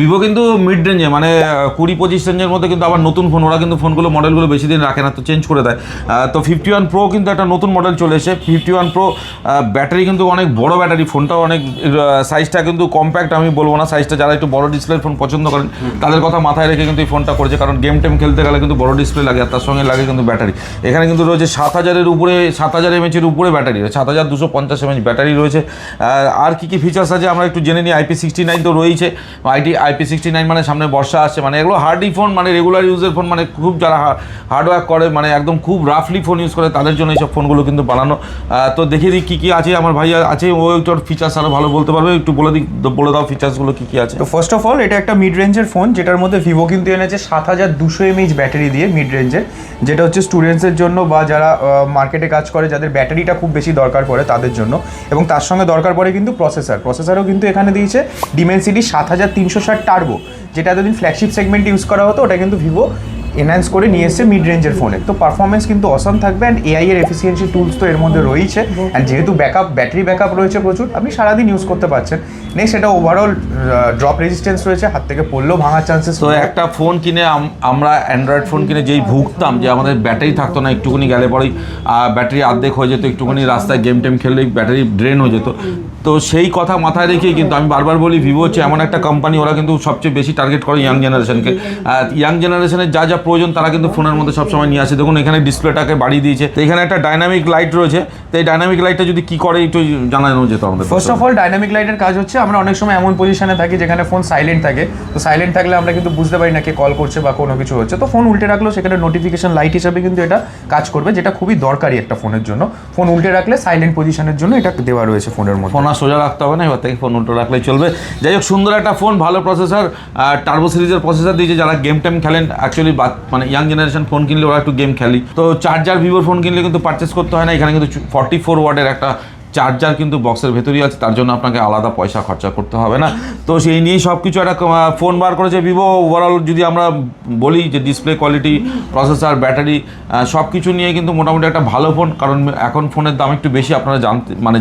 Vivo কিন্তু mid রেঞ্জে মানে 20-25 রেঞ্জের মধ্যে কিন্তু আবার নতুন ফোন, ওরা কিন্তু ফোনগুলো মডেলগুলো বেশি দিন রাখে না, তো চেঞ্জ করে দেয়। তো 51 প্রো কিন্তু একটা নতুন মডেল চলে এসে 51 প্রো। ব্যাটারি কিন্তু অনেক বড় ব্যাটারি, ফোনটাও অনেক সাইজটা কিন্তু কম্প্যাক্ট আমি বলবো না, সাইজটা যারা একটু বড় ডিসপ্লের ফোন পছন্দ করেন তাদের কথা মাথায় রেখে কিন্তু এই ফোনটা করেছে, কারণ গেম টেম খেলতে গেলে কিন্তু বড় ডিসপ্লে লাগে, আর তার সঙ্গে লাগে কিন্তু ব্যাটারি। এখানে কিন্তু রয়েছে 7000-এর উপরে, 7000 mAh-এর উপরে ব্যাটারি, 7250 mAh ব্যাটারি রয়েছে। আর কি ফিচার্স আছে আমরা একটু জেনে নিই। IP69 তো রয়েছে, IP69 মানে সামনে বর্ষা আসছে, মানে এগুলো হার্ডি ফোন, মানে রেগুলার ইউজের ফোন, মানে খুব যারা হার্ডওয়ার্ক করে, মানে একদম খুব রাফলি ফোন ইউজ করে তাদের জন্য এইসব ফোনগুলো কিন্তু বানানো। তো দেখিয়ে দিই কী আছে। আমার ভাই আছে, ও একটু ফিচার্স আরও ভালো বলতে পারবে, একটু বলে দাও ফিচার্সগুলো কী আছে। তো ফার্স্ট অফ অল এটা একটা মিড রেঞ্জের ফোন, যেটার মধ্যে ভিভো কিন্তু এনেছে 7200 mAh ব্যাটারি দিয়ে মিড রেঞ্জের, যেটা হচ্ছে স্টুডেন্টসের জন্য বা যারা মার্কেটে কাজ করে যাদের ব্যাটারিটা খুব বেশি দরকার পড়ে তাদের জন্য। এবং তার সঙ্গে দরকার পড়ে কিন্তু প্রসেসরও কিন্তু এখানে দিয়েছে ডিমেনসিটি 7360 টার্বো, যেটা এতদিন ফ্ল্যাগশিপ সেগমেন্ট ইউজ করা হতো, ওটা কিন্তু ভিভো এনহ্যান্স করে নিয়ে এসছে মিড রেঞ্জের ফোনে। তো পারফরমেন্স কিন্তু অসাম থাকবে, অ্যান্ড এআই এর এফিসিয়েন্সি টুলস তো এর মধ্যে রয়েছে, অ্যান্ড যেহেতু ব্যাটারি ব্যাকআপ রয়েছে প্রচুর, আপনি সারাদিন ইউজ করতে পারছেন। নেক্সট এটা ওভারঅল ড্রপ রেজিস্ট্যান্স রয়েছে, হাত থেকে পড়লেও ভাঙার চান্সেস। তো একটা ফোন কিনে আমরা অ্যান্ড্রয়েড ফোন কিনে যেই ভুগতাম যে আমাদের ব্যাটারি থাকতো না, একটুখানি গেলে পরেই ব্যাটারি অর্ধেক হয়ে যেত, একটুখানি রাস্তায় গেম টেম খেললেই ব্যাটারি ড্রেন হয়ে যেত। তো সেই কথা মাথায় রেখেই কিন্তু আমি বারবার বলি ভিভো হচ্ছে এমন একটা কোম্পানি, ওরা কিন্তু সবচেয়ে বেশি টার্গেট করে ইয়াং জেনারেশনকে। ইয়াং জেনারেশনের যা যা প্রয়োজন তারা কিন্তু ফোনের মধ্যে সবসময় নিয়ে আসে। দেখুন এখানে ডিসপ্লেটাকে বাড়িয়ে দিয়েছে, তো এখানে একটা ডাইনামিক লাইট রয়েছে। তো এই ডাইনামিক লাইটটা যদি কী করে একটু জানানো যেত আমাদের। ফার্স্ট অফ অল ডাইনামিক লাইটের কাজ হচ্ছে, আমরা অনেক সময় এমন পজিশনে থাকি যেখানে ফোন সাইলেন্ট থাকে, তো সাইলেন্ট থাকলে আমরা কিন্তু বুঝতে পারি না কে কল করছে বা কোনো কিছু হচ্ছে, তো ফোন উল্টে রাখলেও সেখানে নোটিফিকেশন লাইট হিসাবে কিন্তু এটা কাজ করবে, যেটা খুবই দরকারি একটা ফোনের জন্য। ফোন উল্টে রাখলে সাইলেন্ট পজিশনের জন্য এটা দেওয়া রয়েছে ফোনের মধ্যে। ফোন আর সোজা রাখতে হবে না, এবার থেকে ফোন উল্টো রাখলেই চলবে। যাই হোক, সুন্দর একটা ফোন, ভালো প্রসেসর, টার্বো সিরিজের প্রসেসর দিয়েছে। যারা গেম টেম খেলেন, অ্যাকচুয়ালি মানে ইয়াং জেনারেশন ফোন কিনলে ওরা একটু গেম খেলি, তো চার্জার ভিভোর ফোন কিনলে কিন্তু পারচেস করতে হয় না। এখানে কিন্তু 44 ওয়াটের একটা চার্জার কিন্তু বক্সের ভেতরেই আছে, তার জন্য আপনাকে আলাদা পয়সা খরচা করতে হবে না। তো সেই নিয়েই সব কিছু একটা ফোন বার করেছে ভিভো। ওভারঅল যদি আমরা বলি যে ডিসপ্লে কোয়ালিটি, প্রসেসর, ব্যাটারি সব কিছু নিয়ে কিন্তু মোটামুটি একটা ভালো ফোন। কারণ এখন ফোনের দাম একটু বেশি, আপনারা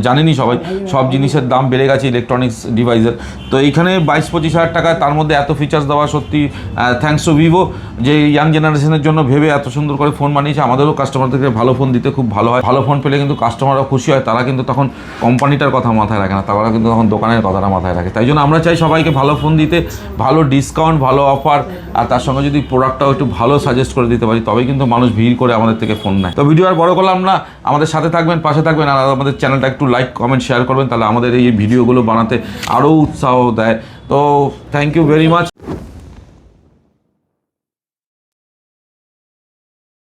জানেনই সবাই, সব জিনিসের দাম বেড়ে গেছে ইলেকট্রনিক্স ডিভাইসের। তো এইখানে 22-25 হাজার টাকায় তার মধ্যে এত ফিচার্স দেওয়া সত্যি থ্যাঙ্কস টু ভিভো, যে ইয়াং জেনারেশনের জন্য ভেবে এত সুন্দর করে ফোন বানিয়েছে। আমাদেরও কাস্টমারদেরকে ভালো ফোন দিতে খুব ভালো হয়, ভালো ফোন পেলে কিন্তু কাস্টমাররা খুশি হয়, তারা কিন্তু তখন কোম্পানিটার কথা মাথায় রাখে না, তারা কিন্তু তখন দোকানের কথাটা মাথায় রাখে। তাই জন্য আমরা চাই সবাইকে ভালো ফোন দিতে, ভালো ডিসকাউন্ট, ভালো অফার, আর তার সঙ্গে যদি প্রোডাক্টটাও একটু ভালো সাজেস্ট করে দিতে পারি, তবেই কিন্তু মানুষ ভিড় করে আমাদের থেকে ফোন নেয়। তো ভিডিও আর বড় করলাম না, আমাদের সাথে থাকবেন, পাশে থাকবেন, আর আমাদের চ্যানেলটা একটু লাইক, কমেন্ট, শেয়ার করবেন, তাহলে আমাদের এই ভিডিওগুলো বানাতে আরও উৎসাহ দেয়। তো থ্যাংক ইউ ভেরি মাচ।